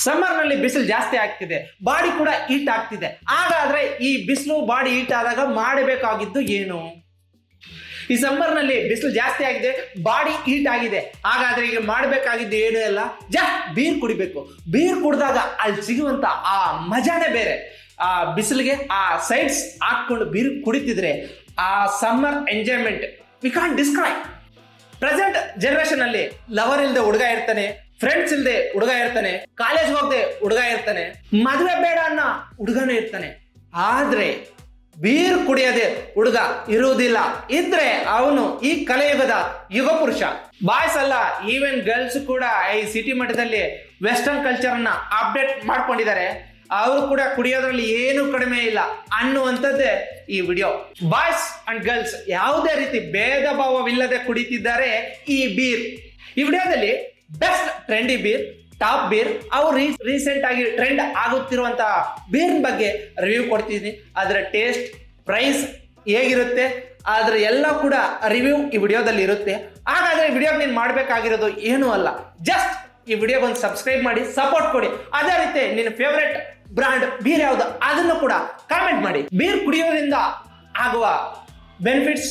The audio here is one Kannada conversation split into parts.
ಸಮ್ಮರ್ ನಲ್ಲಿ ಬಿಸಿಲು ಜಾಸ್ತಿ ಆಗ್ತಿದೆ, ಬಾಡಿ ಕೂಡ ಹೀಟ್ ಆಗ್ತಿದೆ. ಹಾಗಾದ್ರೆ ಈ ಬಿಸಿಲು ಬಾಡಿ ಹೀಟ್ ಆದಾಗ ಮಾಡಬೇಕಾಗಿದ್ದು ಏನು? ಈ ಸಮ್ಮರ್ ನಲ್ಲಿ ಬಿಸಿಲು ಜಾಸ್ತಿ ಆಗಿದೆ, ಬಾಡಿ ಹೀಟ್ ಆಗಿದೆ, ಹಾಗಾದ್ರೆ ಈಗ ಮಾಡಬೇಕಾಗಿದ್ದು ಏನು? ಎಲ್ಲ ಜಸ್ಟ್ ಬೀರ್ ಕುಡಿಬೇಕು. ಬೀರ್ ಕುಡಿದಾಗ ಅಲ್ಲಿ ಸಿಗುವಂತ ಆ ಮಜಾನೇ ಬೇರೆ. ಆ ಬಿಸಿಲಿಗೆ ಆ ಸೈಡ್ಸ್ ಹಾಕೊಂಡು ಬೀರ್ ಕುಡಿತಿದ್ರೆ ಆ summer enjoyment we can't describe. Present generation ಅಲ್ಲಿ ಲವರ್ ಇಲ್ಲದೆ ಹುಡುಗ ಇರ್ತಾನೆ, ಫ್ರೆಂಡ್ಸ್ ಇಲ್ಲದೆ ಹುಡುಗ ಇರ್ತಾನೆ, ಕಾಲೇಜ್ ಹೋಗದೆ ಹುಡುಗ ಇರ್ತಾನೆ, ಮದುವೆ ಬೇಡ ಅನ್ನೋ ಹುಡುಗನೂ ಇರ್ತಾನೆ. ಆದ್ರೆ ಬೀರ್ ಕುಡಿಯದೆ ಹುಡುಗ ಇರುವುದಿಲ್ಲ. ಇದ್ರೆ ಅವನು ಈ ಕಲಿಯುಗದ ಯುಗ ಪುರುಷ. ಬಾಯ್ಸ್ ಅಲ್ಲ, ಈವನ್ ಗರ್ಲ್ಸ್ ಕೂಡ ಈ ಸಿಟಿ ಮಟ್ಟದಲ್ಲಿ ವೆಸ್ಟರ್ನ್ ಕಲ್ಚರ್ ಅನ್ನ ಅಪ್ಡೇಟ್ ಮಾಡ್ಕೊಂಡಿದ್ದಾರೆ. ಅವರು ಕೂಡ ಕುಡಿಯೋದ್ರಲ್ಲಿ ಏನು ಕಡಿಮೆ ಇಲ್ಲ ಅನ್ನುವಂಥದ್ದೇ ಈ ವಿಡಿಯೋ. ಬಾಯ್ಸ್ ಅಂಡ್ ಗರ್ಲ್ಸ್ ಯಾವುದೇ ರೀತಿ ಭೇದ ಭಾವವಿಲ್ಲದೆ ಕುಡಿತಿದ್ದಾರೆ ಈ ಬೀರ್. ಈ ವಿಡಿಯೋದಲ್ಲಿ best trendy beer, top beer, ಅವ್ರು ರೀಸೆಂಟ್ ಆಗಿ ಟ್ರೆಂಡ್ ಆಗುತ್ತಿರುವಂತಹ ಬೀರ್ ಬಗ್ಗೆ ರಿವ್ಯೂ ಕೊಡ್ತಿದ್ದೀನಿ. ಅದರ ಟೇಸ್ಟ್, ಪ್ರೈಸ್ ಹೇಗಿರುತ್ತೆ, ಅದ್ರ ಎಲ್ಲ ಕೂಡ ರಿವ್ಯೂ ಈ ವಿಡಿಯೋದಲ್ಲಿ ಇರುತ್ತೆ. ಹಾಗಾದ್ರೆ ಈ ವಿಡಿಯೋಗೆ ನೀನು ಮಾಡಬೇಕಾಗಿರೋದು ಏನೂ ಅಲ್ಲ, ಜಸ್ಟ್ ಈ ವಿಡಿಯೋಗೆ ಒಂದು ಸಬ್ಸ್ಕ್ರೈಬ್ ಮಾಡಿ ಸಪೋರ್ಟ್ ಕೊಡಿ. ಅದೇ ರೀತಿ ನಿನ್ನ ಫೇವರೆಟ್ ಬ್ರಾಂಡ್ ಬೀರ್ ಯಾವುದು ಅದನ್ನು ಕೂಡ ಕಾಮೆಂಟ್ ಮಾಡಿ. ಬೀರ್ ಕುಡಿಯೋದ್ರಿಂದ ಆಗುವ ಬೆನಿಫಿಟ್ಸ್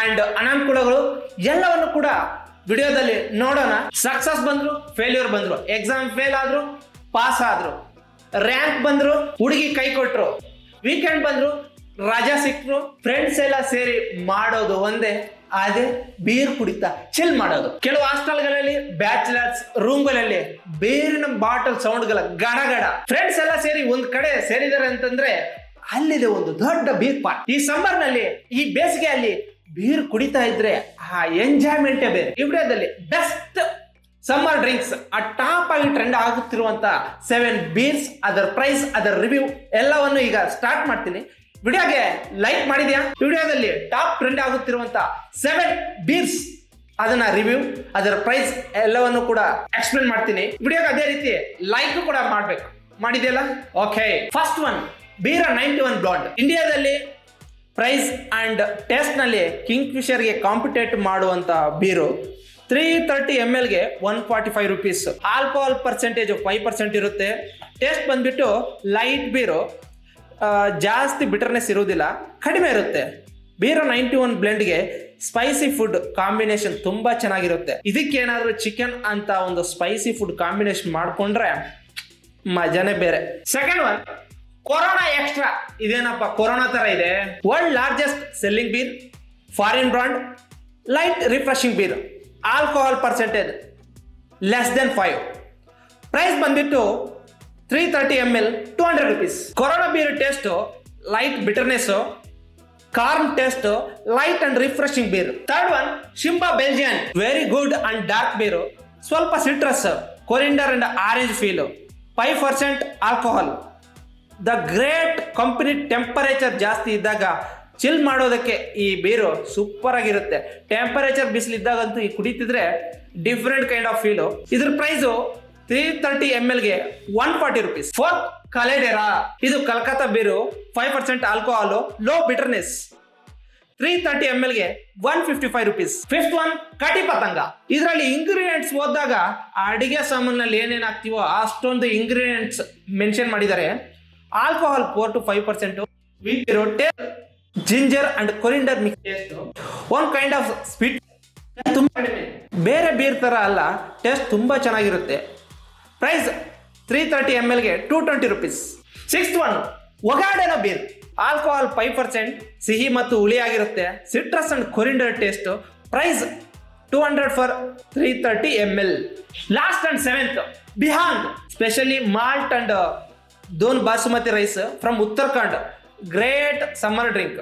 ಅಂಡ್ ಅನಾನುಕೂಲಗಳು ಎಲ್ಲವನ್ನು ಕೂಡ ವಿಡಿಯೋದಲ್ಲಿ ನೋಡೋಣ. ಸಕ್ಸಸ್ ಬಂದ್ರು, ಫೇಲ್ಯೂರ್ ಬಂದ್ರು, ಎಕ್ಸಾಮ್ ಫೇಲ್ ಆದ್ರು, ಪಾಸ್ ಆದ್ರು, ರ್ಯಾಂಕ್ ಬಂದ್ರು, ಹುಡುಗಿ ಕೈ ಕೊಟ್ರು, ವೀಕೆಂಡ್ ಬಂದ್ರು, ರಜಾ ಸಿಕ್ರು, ಫ್ರೆಂಡ್ಸ್ ಎಲ್ಲ ಸೇರಿ ಮಾಡೋದು ಒಂದೇ, ಅದೇ ಬೀರ್ ಕುಡಿತಾ ಚಿಲ್ ಮಾಡೋದು. ಕೆಲವು ಹಾಸ್ಟೆಲ್ಗಳಲ್ಲಿ, ಬ್ಯಾಚುಲರ್ಸ್ ರೂಮ್ಗಳಲ್ಲಿ ಬೀರಿನ ಬಾಟಲ್ ಸೌಂಡ್ಗಳ ಗಡಗಡ. ಫ್ರೆಂಡ್ಸ್ ಎಲ್ಲ ಸೇರಿ ಒಂದ್ ಕಡೆ ಸೇರಿದ್ದಾರೆ ಅಂತಂದ್ರೆ ಅಲ್ಲಿದೆ ಒಂದು ದೊಡ್ಡ ಬೀರ್ ಪಾರ್ಟ್. ಈ ಸಮ್ಮರ್ ನಲ್ಲಿ, ಈ ಬೇಸಿಗೆಯಲ್ಲಿ ಬೀರ್ ಕುಡಿತಾ ಇದ್ರೆ ಆ ಎಂಜಾಯ್ಮೆಂಟೇ ಬೇರೆ. ಈ ವಿಡಿಯೋದಲ್ಲಿ ಬೆಸ್ಟ್ ಸಮ್ಮರ್ ಡ್ರಿಂಕ್ಸ್ ಆ ಟಾಪ್ ಆಗಿ ಟ್ರೆಂಡ್ ಆಗುತ್ತಿರುವಂತ 7 ಬೀರ್ಸ್, ಅದರ ಪ್ರೈಸ್, ಅದರ ರಿವ್ಯೂ ಎಲ್ಲವನ್ನು ಈಗ ಸ್ಟಾರ್ಟ್ ಮಾಡ್ತೀನಿ. ವಿಡಿಯೋಗೆ ಲೈಕ್ ಮಾಡಿದ್ಯಾ? ವಿಡಿಯೋದಲ್ಲಿ ಟಾಪ್ ಟ್ರೆಂಡ್ ಆಗುತ್ತಿರುವಂತ 7 ಬೀರ್ಸ್, ಅದನ್ನ ರಿವ್ಯೂ, ಅದರ ಪ್ರೈಸ್ ಎಲ್ಲವನ್ನು ಕೂಡ ಎಕ್ಸ್ಪ್ಲೇನ್ ಮಾಡ್ತೀನಿ. ವಿಡಿಯೋಗೆ ಅದೇ ರೀತಿ ಲೈಕ್ ಕೂಡ ಮಾಡ್ಬೇಕು. ಮಾಡಿದೆಯಲ್ಲ? Okay. First one, Bira 91 blonde. ಇಂಡಿಯಾದಲ್ಲಿ ಪ್ರೈಸ್ ಅಂಡ್ ಟೇಸ್ಟ್ ನಲ್ಲಿ ಕಿಂಗ್ ಫಿಶರ್ಗೆ ಕಾಂಪಿಟೇಟ್ ಮಾಡುವಂತ ಬೀರು 330 ml ಗೆ 145 rupees. ಆಲ್ಕೋಹಾಲ್ ಪರ್ಸೆಂಟೇಜ್ 5% ಇರುತ್ತೆ. ಟೇಸ್ಟ್ ಬಂದ್ಬಿಟ್ಟು ಲೈಟ್ ಬೀರು, ಜಾಸ್ತಿ ಬಿಟರ್ನೆಸ್ ಇರುವುದಿಲ್ಲ, ಕಡಿಮೆ ಇರುತ್ತೆ. ಬೀರ 91 ಬ್ಲೆಂಡ್ಗೆ ಸ್ಪೈಸಿ ಫುಡ್ ಕಾಂಬಿನೇಷನ್ ತುಂಬಾ ಚೆನ್ನಾಗಿರುತ್ತೆ. ಇದಕ್ಕೇನಾದ್ರೂ ಚಿಕನ್ ಅಂತ ಒಂದು ಸ್ಪೈಸಿ ಫುಡ್ ಕಾಂಬಿನೇಷನ್ ಮಾಡ್ಕೊಂಡ್ರೆ ಮಜಾನೇ ಬೇರೆ. Second one, corona extra. ಇದೇನಪ್ಪ ಕೊರೋನಾ ತರ ಇದೆ. World largest selling beer, foreign brand, light refreshing beer, alcohol percentage less than 5. Price ಬಂದ್ಬಿಟ್ಟು 330 ml 200 rupees. Corona beer taste light bitterness, corn taste light and refreshing beer. Third one, Simba Belgian, very good and dark beer, ಸ್ವಲ್ಪ citrus, coriander and orange feel, 5% alcohol. The great company. Temperature ಜಾಸ್ತಿ ಇದ್ದಾಗ ಚಿಲ್ ಮಾಡೋದಕ್ಕೆ ಈ ಬೀರು ಸೂಪರ್ ಆಗಿರುತ್ತೆ. ಟೆಂಪರೇಚರ್ ಬಿಸಿಲಿದ್ದಾಗಂತೂ ಈ ಕುಡಿತಿದ್ರೆ ಡಿಫ್ರೆಂಟ್ ಕೈಂಡ್ ಆಫ್ ಫೀಲು. ಇದ್ರ ಪ್ರೈಸು 330 ml ಗೆ 140 rupees. Fourth, Caldera. ಇದು Calcutta beer, 5% alcohol, low bitterness, 330 ml ಗೆ 155 rupees. ಫಿಫ್ತ್ ಒನ್, ಕಟಿ ಪತಂಗ. ಇದರಲ್ಲಿ ಇಂಗ್ರೀಡಿಯೆಂಟ್ಸ್ ಓದಿದಾಗ ಅಡಿಗೆ ಸಾಮಾನಲ್ಲಿ ಏನೇನು ಹಾಕ್ತಿವೋ ಅಷ್ಟೊಂದು ಇಂಗ್ರೀಡಿಯೆಂಟ್ಸ್ ಮೆನ್ಷನ್ ಮಾಡಿದ್ದಾರೆ. Alcohol 4 to 5%, ginger and coriander mix taste, one kind of sweet, ತುಂಬಾ ಕಡಿಮೆ. ಬೇರೆ ಬೀರ್ ತರ ಅಲ್ಲ, ಟೇಸ್ಟ್ ತುಂಬಾ ಚೆನ್ನಾಗಿರುತ್ತೆ. ಪ್ರೈಸ್ 330 ml ಗೆ 220 rupees. ಸಿಕ್ಸ್ತ್ ಒನ್, ಒಗಾಡೆನ ಬೀರ್, ಆಲ್ಕೋಹಾಲ್ 5%, ಸಿಹಿ ಮತ್ತು ಹುಳಿಯಾಗಿರುತ್ತೆ, citrus and coriander taste. Price 200 for 330 ml. Last and seventh, ಬಿಹಾಂಗ್, specially malt and Doon basmati rice from Uttarakhand, great summer drink.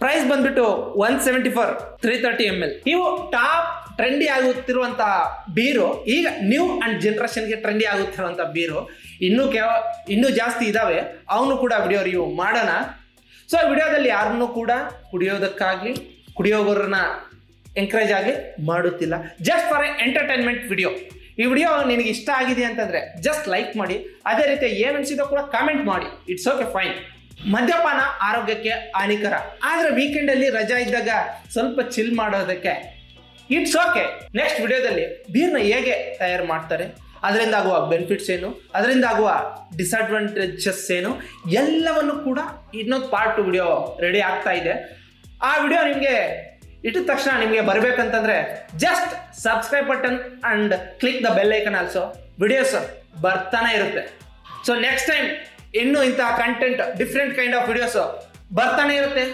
Price ಬಂದ್ಬಿಟ್ಟು 170 for 330 ml. ಇವು ಟಾಪ್ ಟ್ರೆಂಡಿ ಆಗುತ್ತಿರುವಂತಹ ಬೀರು. ಈಗ ನ್ಯೂ ಅಂಡ್ ಜನರೇಷನ್ಗೆ ಟ್ರೆಂಡಿ ಆಗುತ್ತಿರುವಂತಹ ಬೀರು ಇನ್ನೂ ಜಾಸ್ತಿ ಇದಾವೆ, ಅವನು ಕೂಡ ವಿಡಿಯೋ ರಿವ್ಯೂ ಮಾಡೋಣ. ಸೊ ವಿಡಿಯೋದಲ್ಲಿ ಯಾರನ್ನೂ ಕೂಡ ಕುಡಿಯೋದಕ್ಕಾಗ್ಲಿ ಕುಡಿಯೋಗೋರನ್ನ ಎಂಕರೇಜ್ ಆಗಿ ಮಾಡುತ್ತಿಲ್ಲ, ಜಸ್ಟ್ ಫಾರ್ ಎಂಟರ್ಟೈನ್ಮೆಂಟ್ ವಿಡಿಯೋ. ಈ ವಿಡಿಯೋ ನಿನಗೆ ಇಷ್ಟ ಆಗಿದೆ ಅಂತಂದ್ರೆ ಜಸ್ಟ್ ಲೈಕ್ ಮಾಡಿ. ಅದೇ ರೀತಿ ಏನು ಅನಿಸಿದೋ ಕೂಡ ಕಾಮೆಂಟ್ ಮಾಡಿ. It's okay, fine. ಮದ್ಯಪಾನ ಆರೋಗ್ಯಕ್ಕೆ ಹಾನಿಕರ, ಆದ್ರೆ ವೀಕೆಂಡ್ ಅಲ್ಲಿ ರಜಾ ಇದ್ದಾಗ ಸ್ವಲ್ಪ ಚಿಲ್ ಮಾಡೋದಕ್ಕೆ ಇಟ್ಸ್ ಓಕೆ. ನೆಕ್ಸ್ಟ್ ವಿಡಿಯೋದಲ್ಲಿ ಬೀರ್ನ ಹೇಗೆ ತಯಾರು ಮಾಡ್ತಾರೆ, ಅದರಿಂದ ಆಗುವ ಬೆನಿಫಿಟ್ಸ್ ಏನು, ಅದರಿಂದ ಆಗುವ ಡಿಸ್ಅಡ್ವಾಂಟೇಜಸ್ ಏನು, ಎಲ್ಲವನ್ನು ಕೂಡ ಇನ್ನೊಂದು ಪಾರ್ಟ್ ವಿಡಿಯೋ ರೆಡಿ ಆಗ್ತಾ ಇದೆ. ಆ ವಿಡಿಯೋ ನಿಮಗೆ ಇಟ್ಟ ತಕ್ಷಣ ನಿಮಗೆ ಬರಬೇಕಂತಂದ್ರೆ just subscribe button and click the bell icon also. Videos ಬರ್ತಾನೆ ಇರುತ್ತೆ. ಸೊ ನೆಕ್ಸ್ಟ್ ಟೈಮ್ ಇನ್ನೂ ಇಂತಹ content different kind of videos ಬರ್ತಾನೆ ಇರುತ್ತೆ.